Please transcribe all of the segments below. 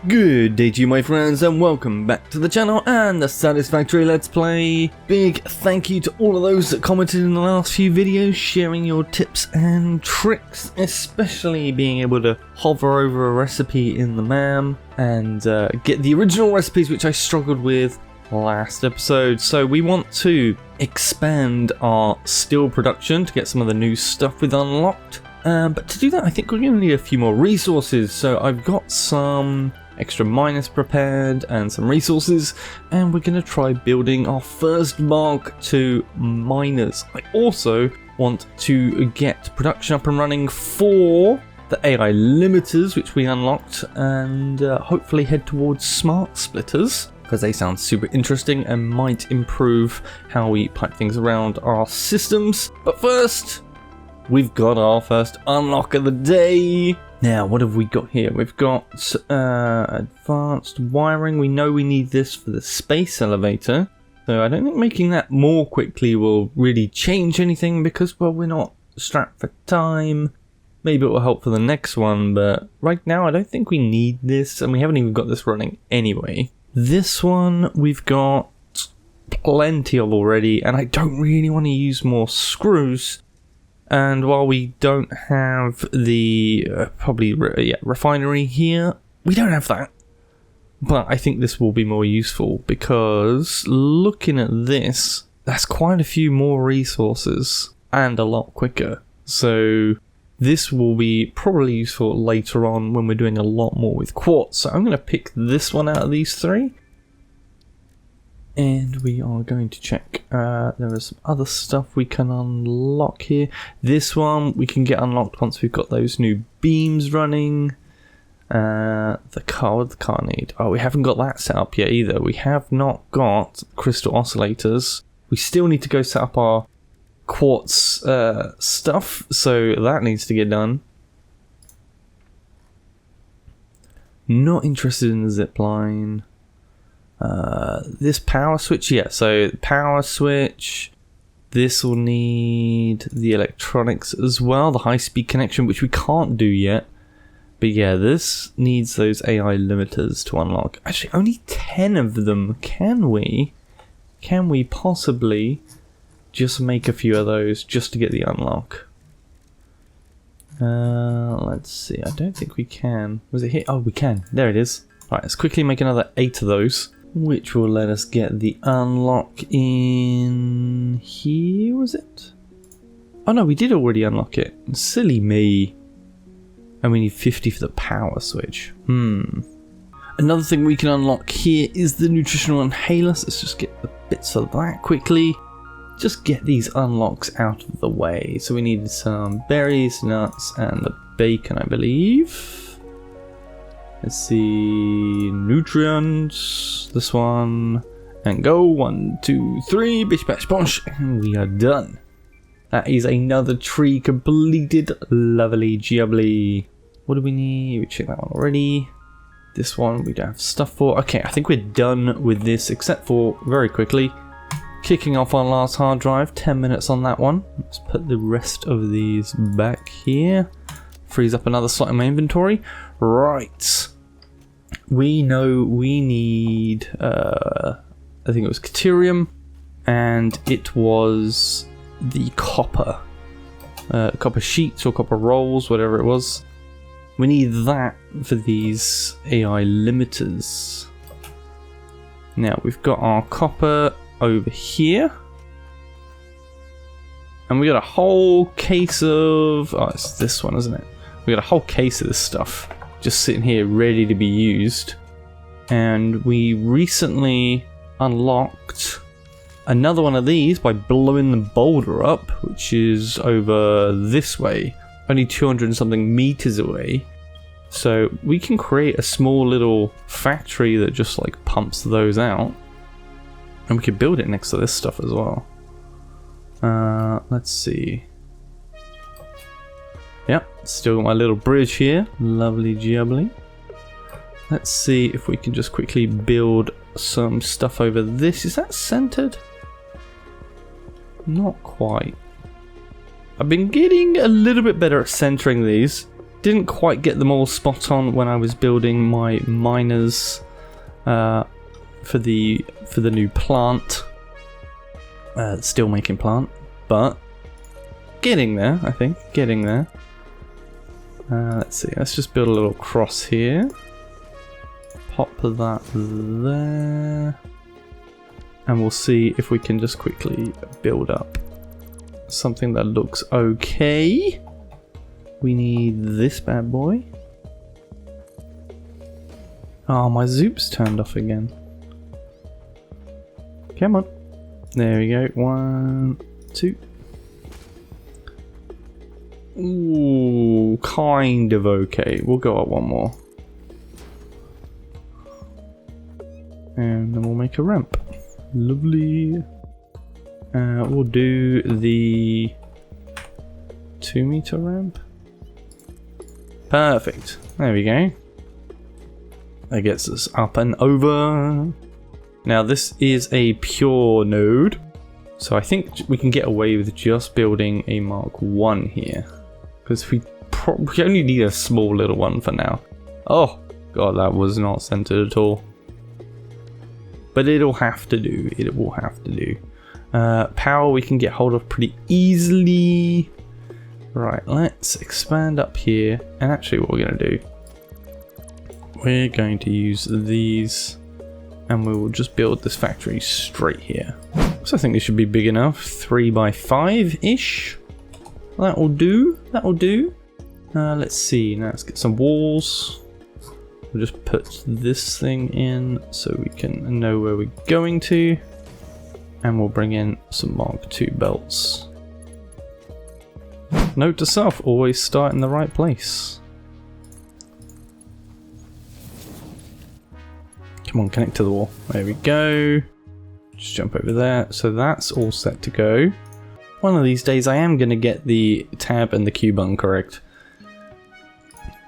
Good day to you, my friends, and welcome back to the channel and the Satisfactory Let's Play. Big thank you to all of those that commented in the last few videos, sharing your tips and tricks, especially being able to hover over a recipe in the MAM and get the original recipes which I struggled with last episode. So we want to expand our steel production to get some of the new stuff we've unlocked. But to do that, I think we're going to need a few more resources. So I've got some extra miners prepared and some resources, and we're going to try building our first Mark II miners. I also want to get production up and running for the AI limiters, which we unlocked, and hopefully head towards smart splitters, because they sound super interesting and might improve how we pipe things around our systems. But first, we've got our first unlock of the day. Now, what have we got here? We've got advanced wiring. We know we need this for the space elevator. So I don't think making that more quickly will really change anything because, well, we're not strapped for time. Maybe it will help for the next one, but right now I don't think we need this, and we haven't even got this running anyway. This one we've got plenty of already, and I don't really want to use more screws. And while we don't have the refinery here, we don't have that. But I think this will be more useful because looking at this, that's quite a few more resources and a lot quicker. So this will be probably useful later on when we're doing a lot more with quartz. So I'm going to pick this one out of these three. And we are going to check. There is some other stuff we can unlock here. This one we can get unlocked once we've got those new beams running. The car need. Oh, we haven't got that set up yet either. We have not got crystal oscillators. We still need to go set up our quartz stuff, so that needs to get done. Not interested in the zip line. This power switch, yeah, so power switch, this will need the electronics as well, the high-speed connection, which we can't do yet, but yeah, this needs those AI limiters to unlock. Actually, only 10 of them. Can we possibly just make a few of those just to get the unlock? Let's see, I don't think we can. Was it here? Oh, we can, there it is. Right, let's quickly make another 8 of those, which will let us get the unlock in here, was it? Oh no, we did already unlock it. Silly me. And we need 50 for the power switch. Another thing we can unlock here is the nutritional inhalers. Let's just get the bits of that quickly. Just get these unlocks out of the way. So we need some berries, nuts, and the bacon, I believe. Let's see, nutrients, this one, and go, 1, 2, 3, bish bash bosh, and we are done. That is another tree completed, lovely jubbly. What do we need? We checked that one already. This one we don't have stuff for. Okay, I think we're done with this, except for, very quickly, kicking off our last hard drive, 10 minutes on that one. Let's put the rest of these back here. Frees up another slot in my inventory. Right. We know we need, I think it was Caterium, and it was the copper. Copper sheets or copper rolls, whatever it was. We need that for these AI limiters. Now we've got our copper over here. And we got a whole case of, oh, it's this one, isn't it? We got a whole case of this stuff just sitting here ready to be used. And we recently unlocked another one of these by blowing the boulder up, which is over this way, only 200 and something meters away. So we can create a small little factory that just like pumps those out, and we could build it next to this stuff as well. Let's see. Yep, still got my little bridge here. Lovely jubbly. Let's see if we can just quickly build some stuff over this. Is that centered? Not quite. I've been getting a little bit better at centering these. didn't quite get them all spot on when I was building my miners for the new plant, steel making plant, but getting there, I think, getting there. Let's see, let's just build a little cross here. Pop that there. And we'll see if we can just quickly build up something that looks okay. We need this bad boy. Oh, my zoop's turned off again. Come on. There we go. 1, 2. Ooh, kind of okay. We'll go up one more. And then we'll make a ramp. Lovely. We'll do the 2-meter ramp. Perfect. There we go. That gets us up and over. Now this is a pure node, so I think we can get away with just building a Mark 1 here, because we only need a small little one for now. Oh god, that was not centered at all. But it'll have to do. It will have to do. Power we can get hold of pretty easily. Right, let's expand up here. And actually what we're going to do, we're going to use these and we will just build this factory straight here. So I think this should be big enough. 3 by 5-ish. That will do. That will do. Let's see. Now let's get some walls. We'll just put this thing in so we can know where we're going to. And we'll bring in some Mark II belts. Note to self, always start in the right place. Come on, connect to the wall. There we go. Just jump over there. So that's all set to go. One of these days I am going to get the tab and the Q button correct.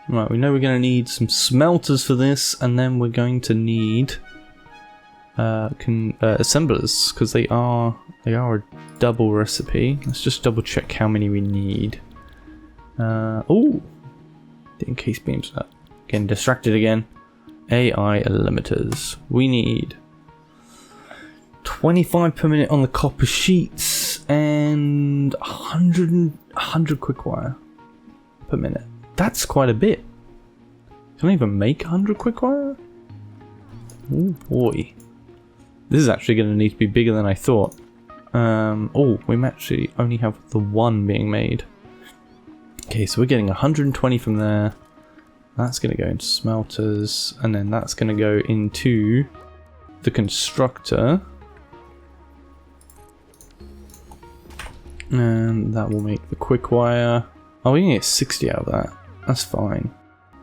Right, we know we're going to need some smelters for this, and then we're going to need assemblers, because they are a double recipe. Let's just double check how many we need. Oh, in case beams up. Getting distracted again. AI limiters. We need 25 per minute on the copper sheets and 100 quick wire per minute. That's quite a bit. Can I even make 100 quick wire? Oh boy. This is actually going to need to be bigger than I thought. Oh, we actually only have the one being made. Okay, so we're getting 120 from there. That's going to go into smelters, and then that's going to go into the constructor. And that will make the quick wire. Oh, we can get 60 out of that. That's fine.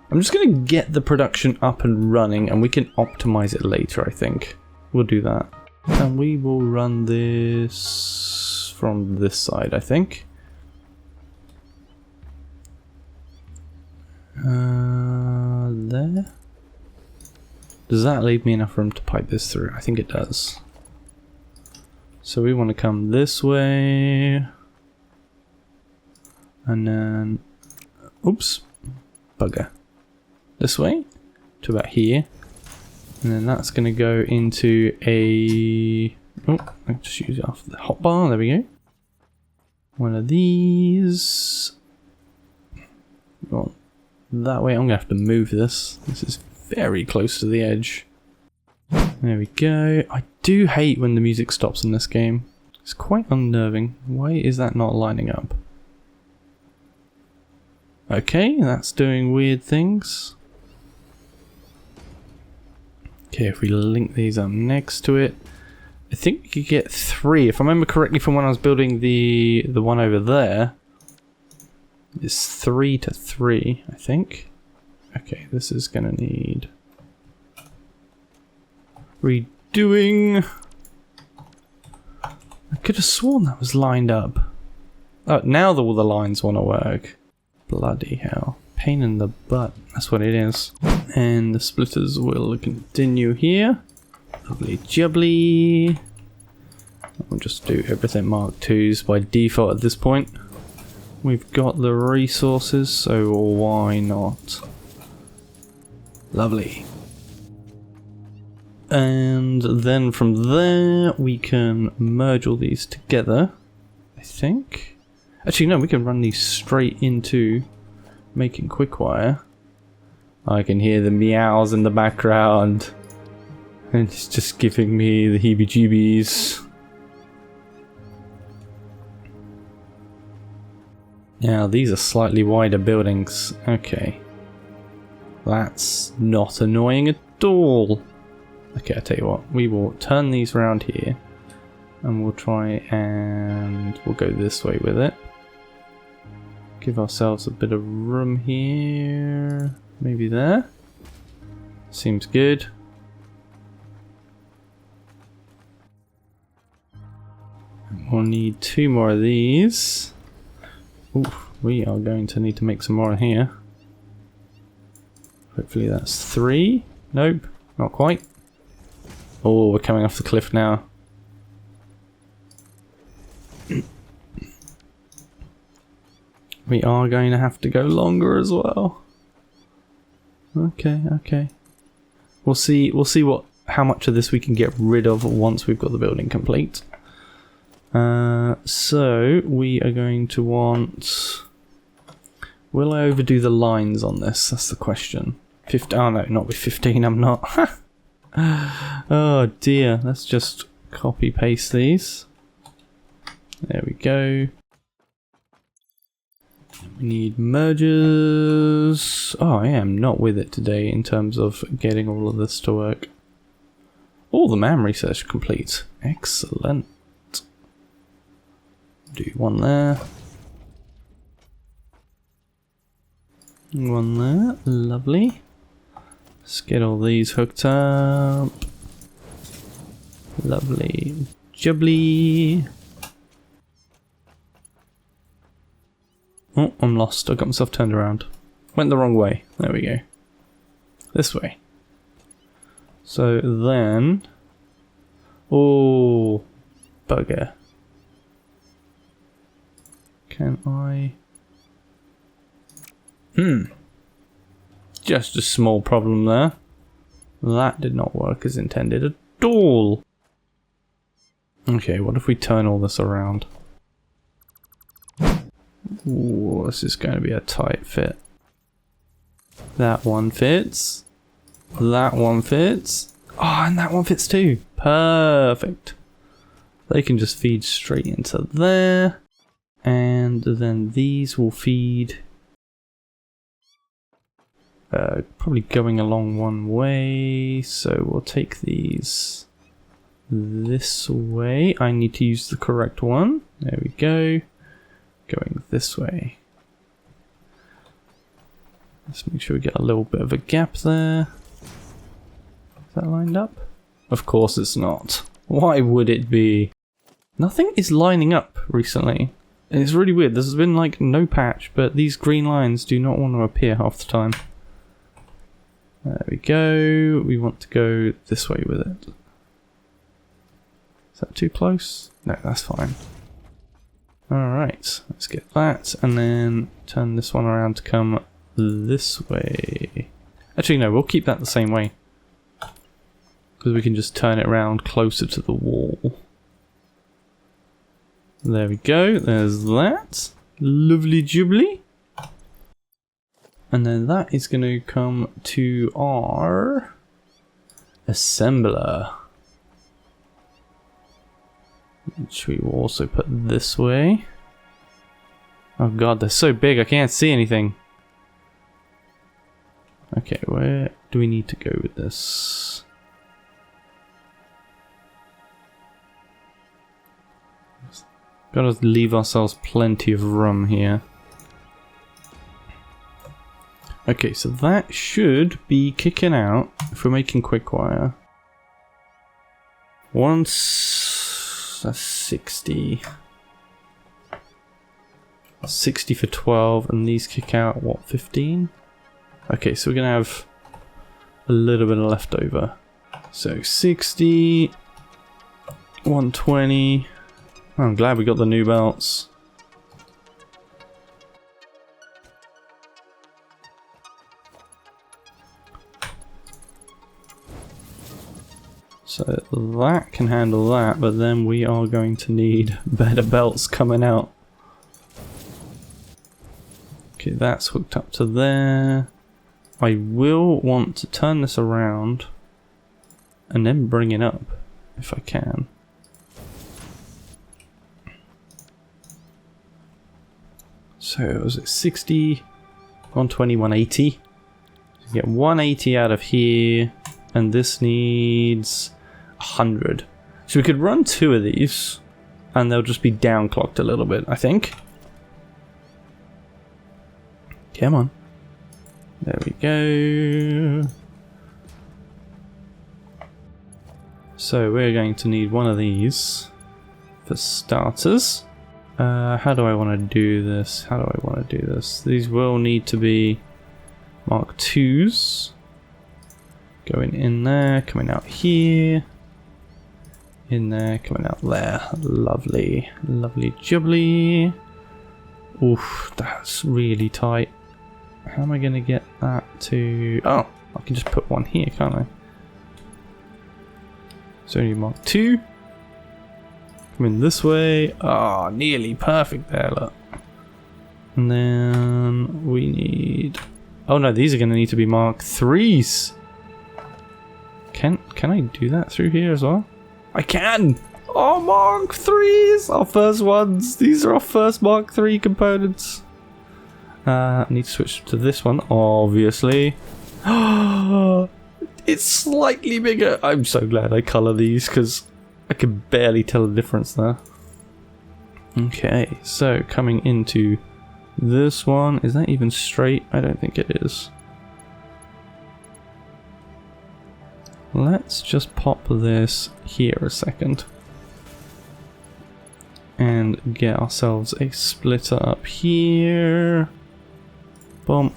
I'm just going to get the production up and running, and we can optimize it later, I think. We'll do that. And we will run this from this side, I think. There. Does that leave me enough room to pipe this through? I think it does. So we want to come this way. And then, oops, bugger. This way to about here. And then that's going to go into a, oh, I'll just use it off the hotbar. There we go. One of these. Well, that way. I'm going to have to move this. This is very close to the edge. There we go. I do hate when the music stops in this game. It's quite unnerving. Why is that not lining up? Okay, that's doing weird things. Okay, if we link these up next to it, I think we could get 3. If I remember correctly from when I was building the one over there, it's 3 to 3, I think. Okay, this is gonna need redoing. I could have sworn that was lined up. Oh, now all the lines want to work. Bloody hell. Pain in the butt. That's what it is. And the splitters will continue here. Lovely jubbly. We'll just do everything Mark IIs by default at this point. We've got the resources, so why not? Lovely. And then from there we can merge all these together, I think. Actually no, we can run these straight into making quickwire. I can hear the meows in the background. And it's just giving me the heebie-jeebies. Now these are slightly wider buildings. Okay. That's not annoying at all. Okay, I'll tell you what. We will turn these around here. And we'll try and we'll go this way with it. Give ourselves a bit of room here. Maybe there. Seems good. We'll need 2 more of these. Ooh, we are going to need to make some more in here. Hopefully that's 3. Nope, not quite. Oh, we're coming off the cliff now. We are going to have to go longer as well. Okay, okay. We'll see how much of this we can get rid of once we've got the building complete. So we are going to want... Will I overdo the lines on this? That's the question. 15, oh no, not with 15, I'm not. Oh dear, let's just copy paste these. There we go. We need mergers. Oh, I am not with it today in terms of getting all of this to work. All the MAM research complete. Excellent. Do one there. One there. Lovely. Let's get all these hooked up. Lovely. Jubbly. Oh, I'm lost. I got myself turned around. Went the wrong way. There we go. This way. So then... Oh, bugger. Can I... Just a small problem there. That did not work as intended at all. Okay, what if we turn all this around? Ooh, this is going to be a tight fit. That one fits. That one fits. Oh, and that one fits too. Perfect. They can just feed straight into there. And then these will feed... probably going along one way. So we'll take these this way. I need to use the correct one. There we go. Going this way. Let's make sure we get a little bit of a gap there. Is that lined up? Of course it's not. Why would it be? Nothing is lining up recently. It's really weird. There's been like no patch, but these green lines do not want to appear half the time. There we go. We want to go this way with it. Is that too close? No, that's fine. Alright, let's get that, and then turn this one around to come this way. Actually no, we'll keep that the same way. Because we can just turn it around closer to the wall. There we go, there's that. Lovely jubbly. And then that is going to come to our assembler. Which we will also put this way. Oh god, they're so big I can't see anything. Okay, where do we need to go with this? Gotta leave ourselves plenty of room here. Okay, so that should be kicking out if we're making quickwire. Once that's 60. 60 for 12, and these kick out, what, 15? Okay, so we're gonna have a little bit of leftover. So 60, 120. Oh, I'm glad we got the new belts. So that can handle that, but then we are going to need better belts coming out. Okay, that's hooked up to there. I will want to turn this around and then bring it up if I can. So was it 60, 120, 180? So get 180 out of here, and this needs 100. So we could run 2 of these, and they'll just be downclocked a little bit, I think. Come on. There we go. So we're going to need one of these for starters. How do I want to do this? How do I want to do this? These will need to be Mark 2s. Going in there, coming out here. In there, coming out there. Lovely. Lovely jubbly. Oof, that's really tight. How am I going to get that to... Oh, I can just put one here, can't I? So only Mark 2. Come in this way. Ah, oh, nearly perfect there, look. And then we need... Oh no, these are going to need to be Mark 3s. Can I do that through here as well? I can! Oh, Mark 3s! Our first ones! These are our first Mark 3 components. I need to switch to this one, obviously. It's slightly bigger. I'm so glad I colour these because I could barely tell the difference there. Okay, so coming into this one. Is that even straight? I don't think it is. Let's just pop this here a second. And get ourselves a splitter up here. Boom.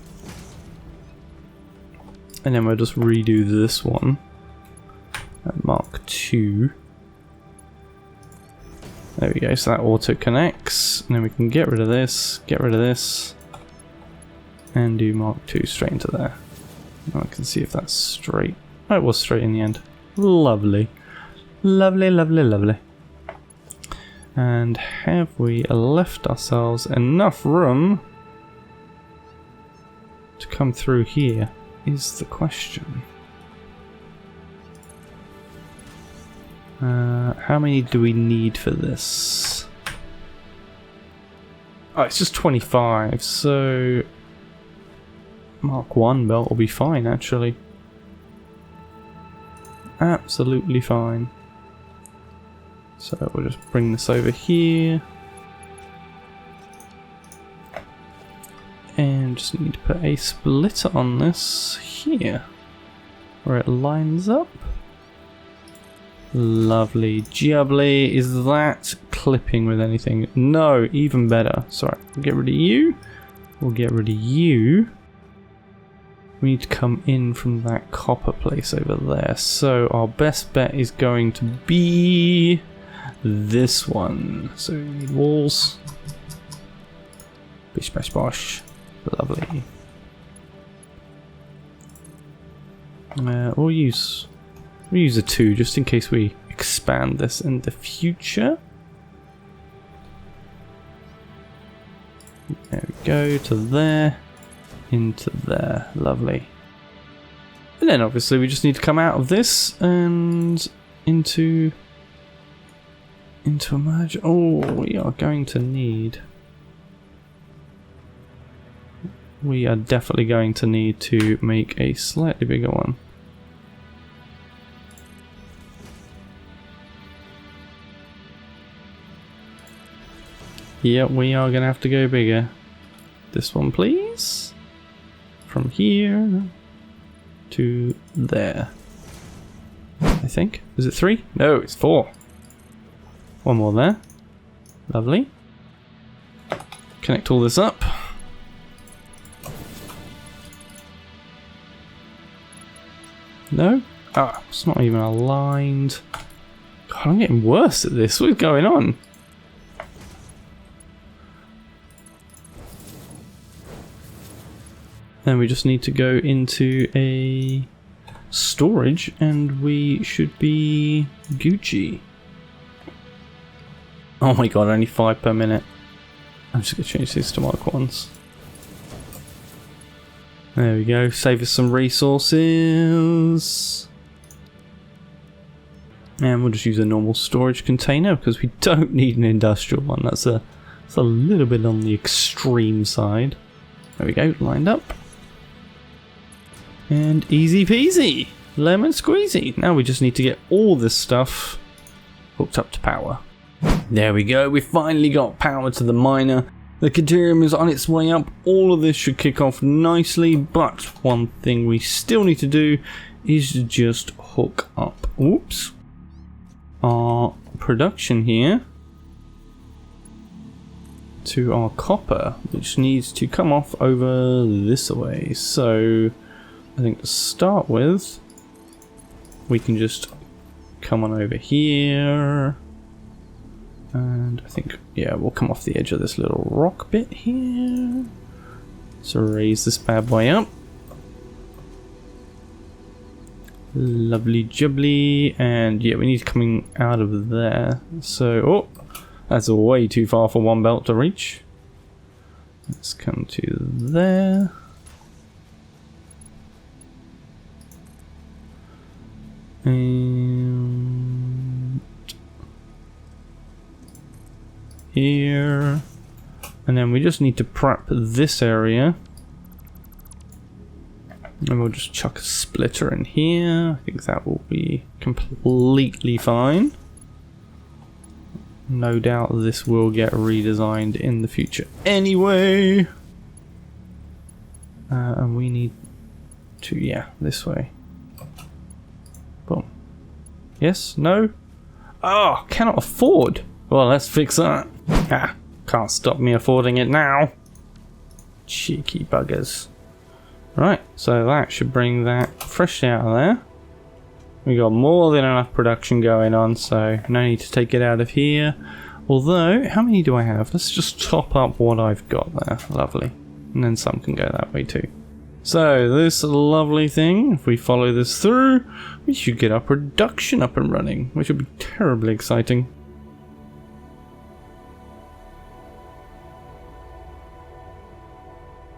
And then we'll just redo this one at Mark 2. There we go, so that auto connects. And then we can get rid of this, and do Mark 2 straight into there. Now I can see if that's straight. Oh, it was straight in the end. Lovely. Lovely, lovely, lovely. And have we left ourselves enough room to come through here is the question. How many do we need for this? Oh, it's just 25, so Mark 1 belt will be fine actually. Absolutely fine. So we'll just bring this over here. And just need to put a splitter on this here, where it lines up. Lovely jubbly. Is that clipping with anything? No, even better. Sorry, we'll get rid of you. We'll get rid of you. We need to come in from that copper place over there. So our best bet is going to be this one. So we need walls. Bish bash bosh. Lovely. We'll use a 2 just in case we expand this in the future. There we go, to there, into there. Lovely. And then obviously we just need to come out of this and into a merge. Oh, we are going to need... We are definitely going to need to make a slightly bigger one. Yeah, we are going to have to go bigger. This one, please. From here to there. I think. Is it 3? No, it's 4. One more there. Lovely. Connect all this up. No? Ah, it's not even aligned. God, I'm getting worse at this. What's going on? Then we just need to go into a storage and we should be Gucci. Oh my god, only 5 per minute. I'm just going to change these to Mark 1s. There we go, save us some resources. And we'll just use a normal storage container because we don't need an industrial one. That's a little bit on the extreme side. There we go, lined up. And easy peasy, lemon squeezy. Now we just need to get all this stuff hooked up to power. There we go, we finally got power to the miner. The Kenetor is on its way up. All of this should kick off nicely, but one thing we still need to do is just hook up, oops, our production here to our copper, which needs to come off over this way. So I think to start with, we can just come on over here. And I think, yeah, we'll come off the edge of this little rock bit here. So raise this bad boy up. Lovely jubbly. And yeah, we need coming out of there. So, oh, that's way too far for one belt to reach. Let's come to there. And here, and then we just need to prep this area, and we'll just chuck a splitter in here. I think that will be completely fine. No doubt this will get redesigned in the future anyway. And we need to, yeah, this way. Boom. Yes? No? Oh, cannot afford. Well, let's fix that. Ah, can't stop me affording it now. Cheeky buggers. Right, so that should bring that fresh out of there. We got more than enough production going on, so no need to take it out of here. Although, how many do I have? Let's just top up what I've got there. Lovely. And then some can go that way too. So, this lovely thing, if we follow this through, we should get our production up and running, which would be terribly exciting.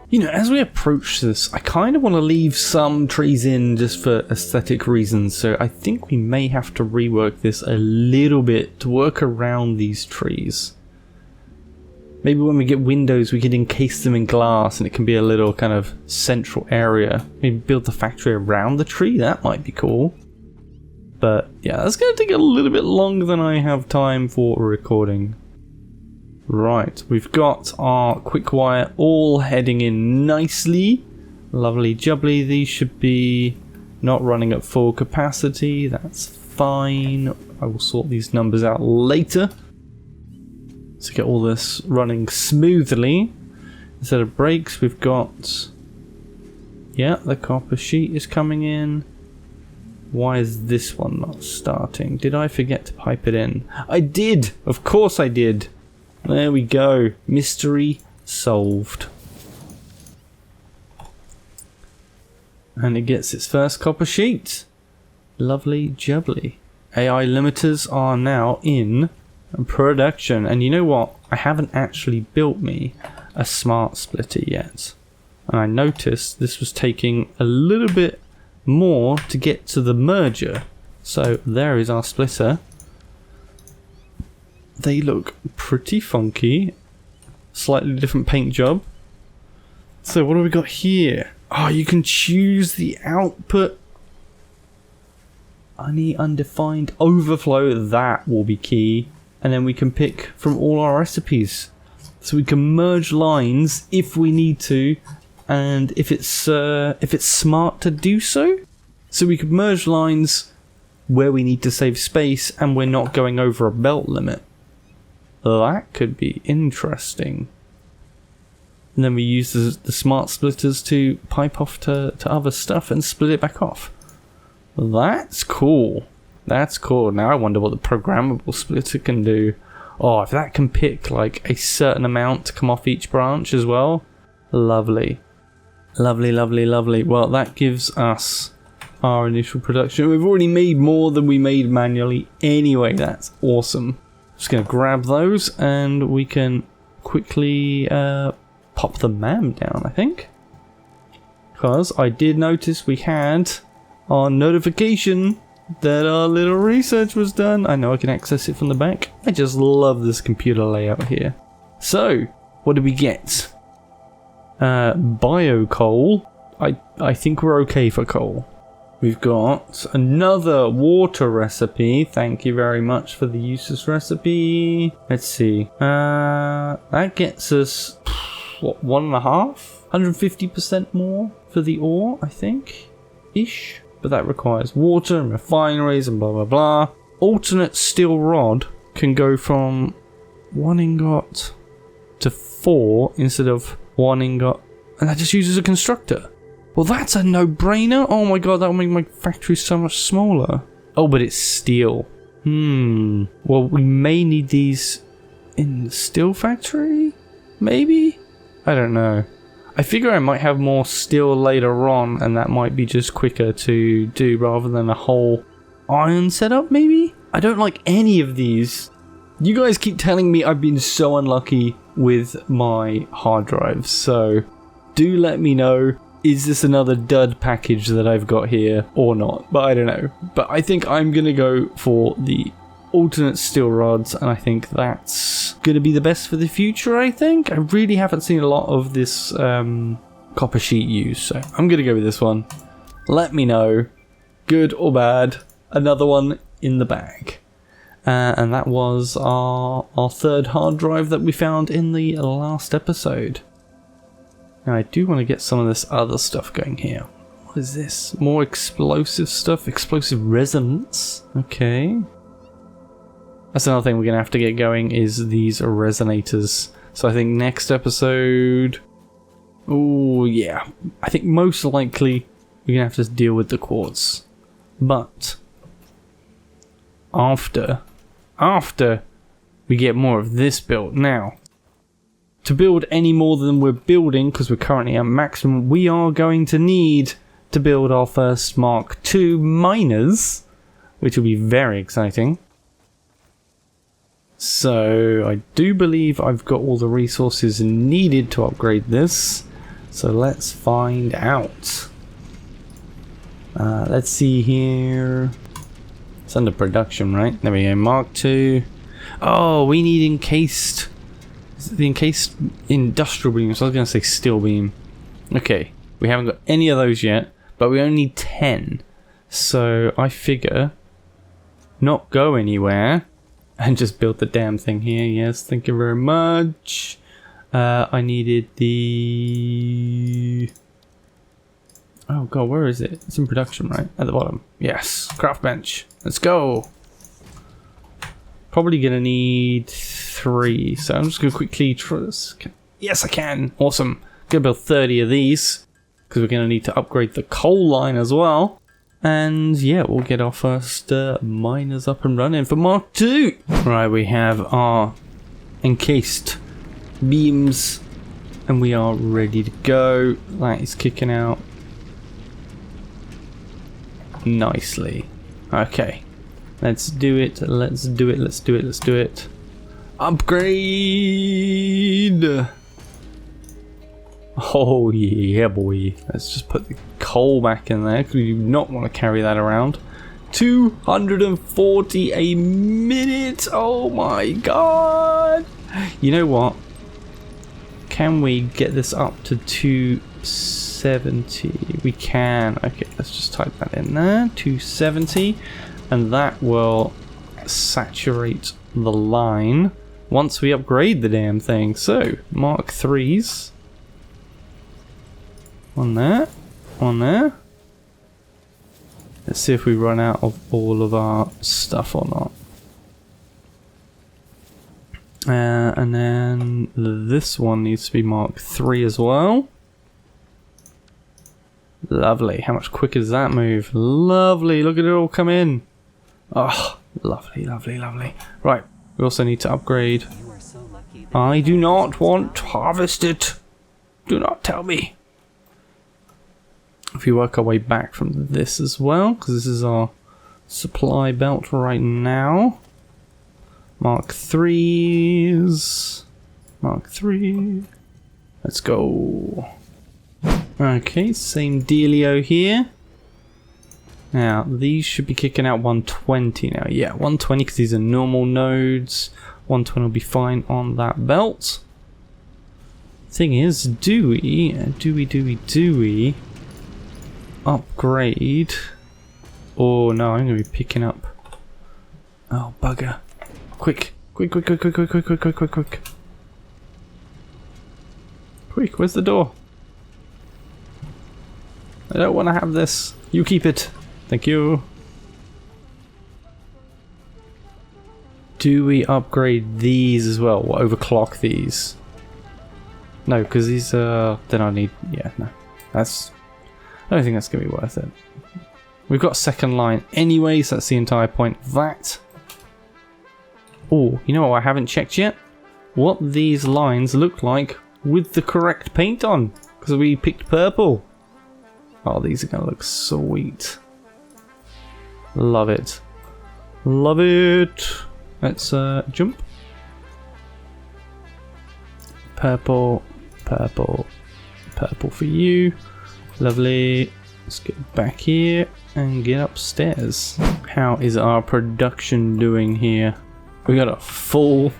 You know, as we approach this, I kind of want to leave some trees in just for aesthetic reasons, so I think we may have to rework this a little bit to work around these trees. Maybe when we get windows we can encase them in glass and it can be a little kind of central area. Maybe build the factory around the tree, that might be cool. But yeah, that's going to take a little bit longer than I have time for recording. Right, we've got our quick wire all heading in nicely. Lovely jubbly. These should be not running at full capacity. That's fine. I will sort these numbers out later. To get all this running smoothly. Instead of brakes, we've got... yeah, the copper sheet is coming in. Why is this one not starting? Did I forget to pipe it in? I did! Of course I did! There we go. Mystery solved. And it gets its first copper sheet. Lovely jubbly. AI limiters are now in production. And you know what? I haven't actually built me a smart splitter yet. And I noticed this was taking a little bit more to get to the merger. So there is our splitter. They look pretty funky. Slightly different paint job. So what do we got here? Oh, you can choose the output. Any undefined overflow, that will be key. And then we can pick from all our recipes. So we can merge lines if we need to. And if it's smart to do so. So we could merge lines where we need to save space and we're not going over a belt limit. That could be interesting. And then we use the smart splitters to pipe off to other stuff and split it back off. That's cool. That's cool. Now I wonder what the programmable splitter can do. Oh, if that can pick like a certain amount to come off each branch as well. Lovely. Lovely, lovely, lovely. Well, that gives us our initial production. We've already made more than we made manually anyway. That's awesome. Just gonna grab those and we can quickly pop the MAM down, I think. Because I did notice we had our notification that our little research was done. I know I can access it from the back. I just love this computer layout here. So, what did we get? Bio coal. I think we're okay for coal. We've got another water recipe. Thank you very much for the useless recipe. Let's see. That gets us, what, 1.5? 150% more for the ore, I think? Ish. But that requires water and refineries and blah blah blah. Alternate steel rod can go from 1 ingot to 4 instead of 1 ingot, and that just uses a constructor. Well, that's a no-brainer. Oh my god, that will make my factory so much smaller. Oh, but it's steel. Well, we may need these in the steel factory? Maybe? I don't know. I figure I might have more steel later on, and that might be just quicker to do rather than a whole iron setup, maybe? I don't like any of these. You guys keep telling me I've been so unlucky with my hard drives, so do let me know, is this another dud package that I've got here or not? But I don't know. But I think I'm going to go for the alternate steel rods, and I think that's going to be the best for the future, I think. I really haven't seen a lot of this copper sheet used, so I'm going to go with this one. Let me know, good or bad, another one in the bag. And that was our third hard drive that we found in the last episode. Now I do want to get some of this other stuff going here. What is this? More explosive stuff? Explosive resonance? Okay. That's another thing we're going to have to get going, is these resonators. So I think next episode... Oh yeah. I think most likely we're going to have to deal with the quartz. But after we get more of this built. Now, to build any more than we're building, because we're currently at maximum, we are going to need to build our first Mark II miners, which will be very exciting. So I do believe I've got all the resources needed to upgrade this. So let's find out. Let's see here. It's under production, right? There we go. Mark II. Oh, we need encased. Is it the encased industrial beam? So I was going to say steel beam. Okay. We haven't got any of those yet, but we only need 10. So I figure not go anywhere. And just build the damn thing here. Yes, thank you very much. I needed the... Oh god, where is it? It's in production, right? At the bottom. Yes, craft bench. Let's go. Probably gonna need 3. So I'm just gonna quickly try this. Yes, I can. Awesome. Gonna build 30 of these, because we're gonna need to upgrade the coal line as well. And yeah, we'll get our first miners up and running for Mark II. Right, we have our encased beams and we are ready to go. That is kicking out nicely. Okay, let's do it. Let's do it. Let's do it. Let's do it. Upgrade. Oh yeah, boy. Let's just put the coal back in there, because we do not want to carry that around. 240 a minute. Oh my god. You know what? Can we get this up to 270? We can. Okay, let's just type that in there. 270. And that will saturate the line once we upgrade the damn thing. So, Mark III's. One there, one there. Let's see if we run out of all of our stuff or not. And then this one needs to be Mark III as well. Lovely. How much quicker does that move? Lovely. Look at it all come in. Oh, lovely, lovely, lovely. Right. We also need to upgrade. I do not want to harvest it. Do not tell me. If we work our way back from this as well, because this is our supply belt right now. Mark 3s. Mark 3. Let's go. Okay, same dealio here. Now, these should be kicking out 120 now. Yeah, 120 because these are normal nodes. 120 will be fine on that belt. Thing is, do we upgrade? Oh no, I'm going to be picking up. Oh, bugger. Quick, quick. Quick, where's the door? I don't want to have this. You keep it. Thank you. Do we upgrade these as well? Or overclock these? No, because these are... then I need... yeah, no. That's... I don't think that's going to be worth it. We've got a second line anyway, so that's the entire point of that. Oh, you know what I haven't checked yet? What these lines look like with the correct paint on. Because we picked purple. Oh, these are going to look sweet. Love it. Love it. Let's jump. Purple, purple, purple for you. Lovely. Let's get back here and get upstairs. How is our production doing here? We got a full...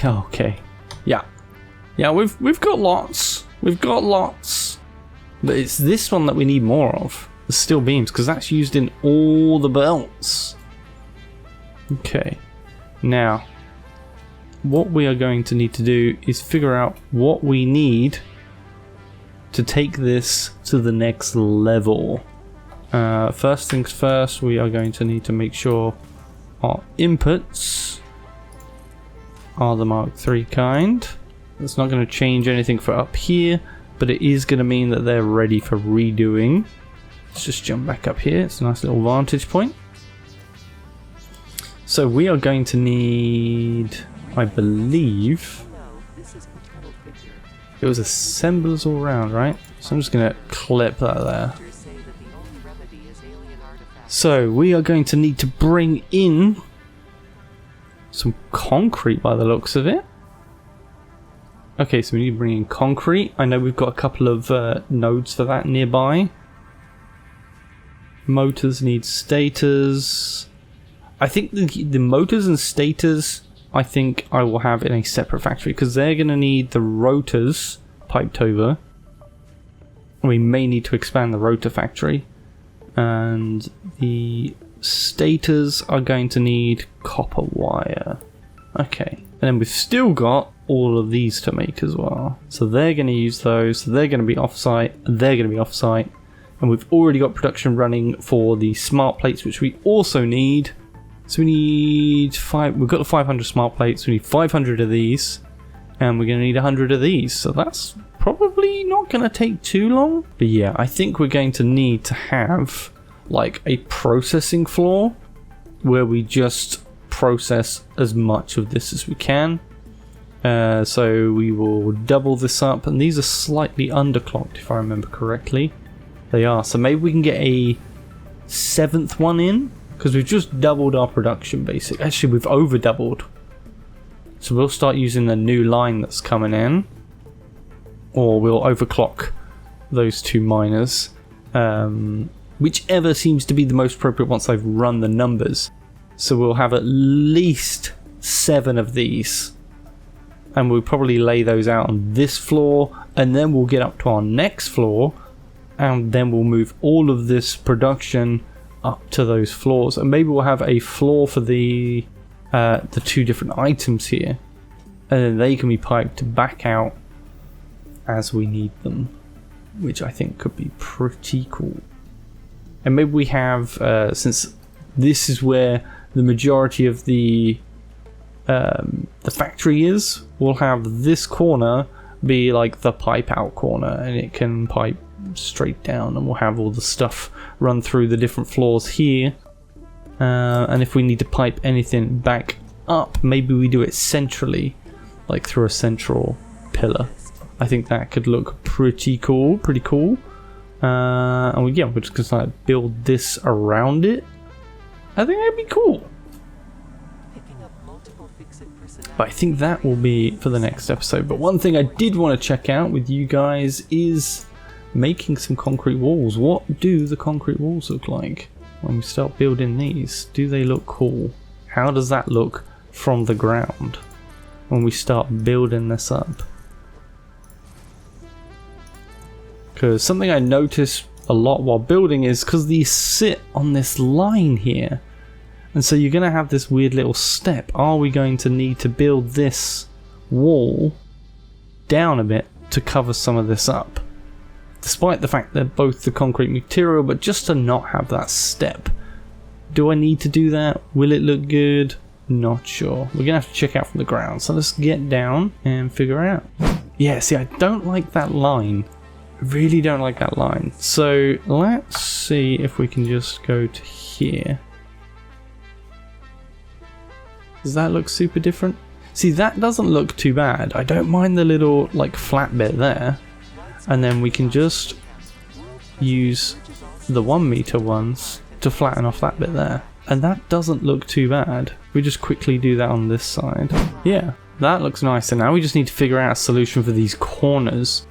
okay. Yeah. Yeah, we've got lots. We've got lots. But it's this one that we need more of. The steel beams, because that's used in all the belts. Okay. Now, what we are going to need to do is figure out what we need to take this to the next level. First things first, we are going to need to make sure our inputs are the Mark III kind. It's not going to change anything for up here, but it is going to mean that they're ready for redoing. Let's just jump back up here. It's a nice little vantage point. So we are going to need, I believe, it was assemblers all around, right? So I'm just going to clip that there. So we are going to need to bring in some concrete by the looks of it. Okay, so we need to bring in concrete. I know we've got a couple of nodes for that nearby. Motors need stators. I think the motors and stators, I think I will have in a separate factory because they're going to need the rotors piped over. We may need to expand the rotor factory. And the stators are going to need copper wire. Okay. And then we've still got all of these to make as well. So they're going to use those. So they're going to be off-site. They're going to be off-site. And we've already got production running for the smart plates, which we also need. So we need we've got the 500 smart plates. We need 500 of these. And we're going to need 100 of these. So that's probably not going to take too long. But yeah, I think we're going to need to have like a processing floor where we just process as much of this as we can. So we will double this up. And these are slightly underclocked if I remember correctly. They are. So maybe we can get a 7th one in. Because we've just doubled our production basically. Actually, we've over doubled. So we'll start using the new line that's coming in. Or we'll overclock those two miners. Whichever seems to be the most appropriate once I've run the numbers. So we'll have at least 7 of these. And we'll probably lay those out on this floor. And then we'll get up to our next floor. And then we'll move all of this production up to those floors. And maybe we'll have a floor for the 2 different items here. And then they can be piped back out as we need them. Which I think could be pretty cool. And maybe we have, since this is where the majority of the factory is, we'll have this corner be like the pipe out corner, and it can pipe straight down, and we'll have all the stuff run through the different floors here. And if we need to pipe anything back up, maybe we do it centrally, like through a central pillar. I think that could look pretty cool. And we're just gonna like build this around it. I think that'd be cool. But I think that will be for the next episode. But one thing I did want to check out with you guys is making some concrete walls. What do the concrete walls look like when we start building these? Do they look cool? How does that look from the ground when we start building this up? Because something I noticed a lot while building is because these sit on this line here, and so you're going to have this weird little step. Are we going to need to build this wall down a bit to cover some of this up? Despite the fact they're both the concrete material, but just to not have that step. Do I need to do that? Will it look good? Not sure. We're going to have to check out from the ground. So let's get down and figure out. Yeah, see, I don't like that line. Really don't like that line. So let's see if we can just go to here. Does that look super different? See, that doesn't look too bad. I don't mind the little like flat bit there. And then we can just use the 1 meter ones to flatten off that bit there. And that doesn't look too bad. We just quickly do that on this side. Yeah, that looks nice. And now we just need to figure out a solution for these corners,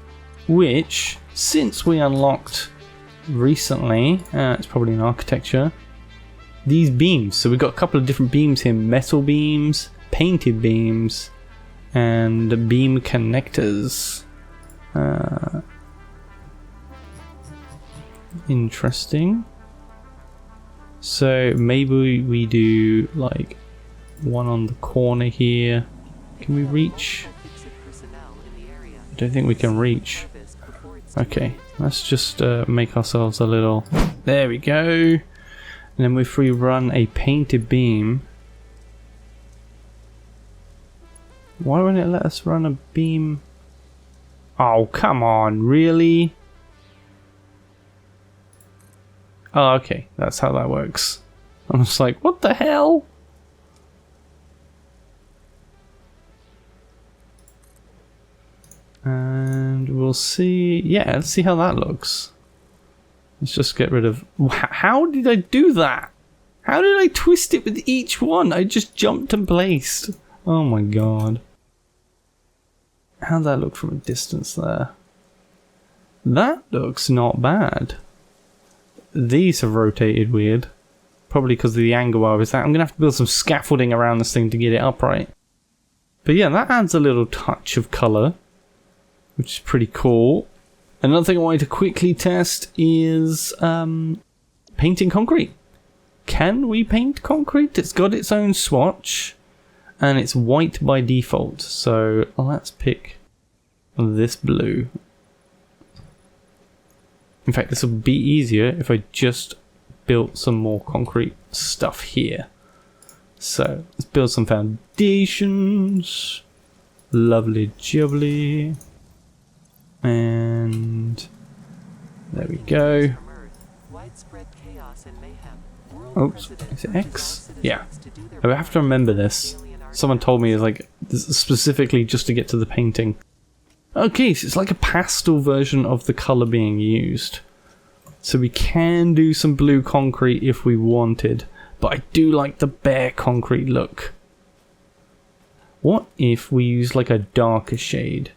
which, since we unlocked recently, it's probably in architecture, these beams. So we've got a couple of different beams here: metal beams, painted beams, and beam connectors. Interesting. So maybe we do like one on the corner here. Can we reach? I don't think we can reach. Okay, let's just make ourselves a little... There we go. And then if we run a painted beam... Why won't it let us run a beam? Oh, come on, really? Oh, okay, that's how that works. I'm just like, what the hell? And we'll see. Yeah, let's see how that looks. Let's just get rid of... How did I do that? How did I twist it with each one? I just jumped and placed. Oh my god. How'd that look from a distance there? That looks not bad. These have rotated weird. Probably because of the angle I was at. I'm going to have to build some scaffolding around this thing to get it upright. But yeah, that adds a little touch of colour, which is pretty cool. Another thing I wanted to quickly test is painting concrete. Can we paint concrete? It's got its own swatch, and it's white by default. So let's pick this blue. In fact, this would be easier if I just built some more concrete stuff here. So let's build some foundations. Lovely jubbly. And there we go. Oops, is it X? Yeah. I have to remember this. Someone told me it's like specifically just to get to the painting. Okay, so it's like a pastel version of the colour being used. So we can do some blue concrete if we wanted, but I do like the bare concrete look. What if we use like a darker shade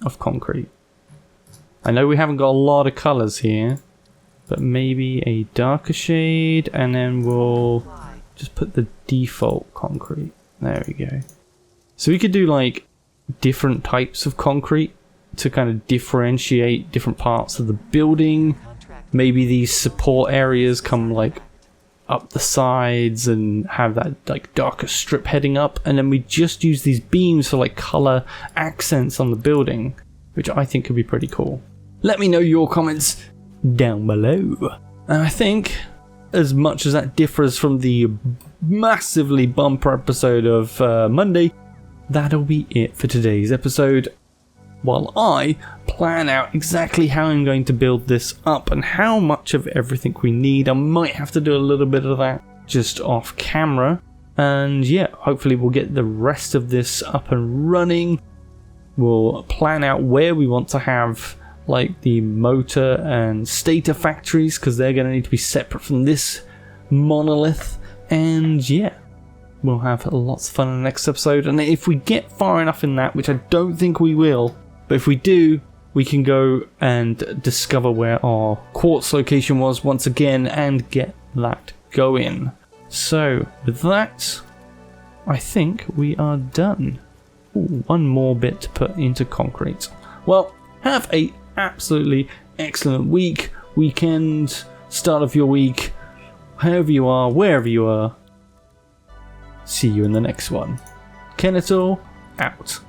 of concrete? I know we haven't got a lot of colours here, but maybe a darker shade, and then we'll just put the default concrete. There we go. So we could do like different types of concrete to kind of differentiate different parts of the building. Maybe these support areas come like up the sides and have that like darker strip heading up, and then we just use these beams for like color accents on the building, which I think could be pretty cool. Let me know your comments down below. And I think, as much as that differs from the massively bumper episode of Monday, that'll be it for today's episode. While I plan out exactly how I'm going to build this up and how much of everything we need. I might have to do a little bit of that just off camera. And yeah, hopefully we'll get the rest of this up and running. We'll plan out where we want to have like the motor and stator factories, because they're going to need to be separate from this monolith. And yeah, we'll have lots of fun in the next episode. And if we get far enough in that, which I don't think we will, but if we do, we can go and discover where our quartz location was once again and get that going. So with that, I think we are done. Ooh, one more bit to put into concrete. Well, have a absolutely excellent week, weekend, start of your week, however you are, wherever you are. See you in the next one. Kenetor, out.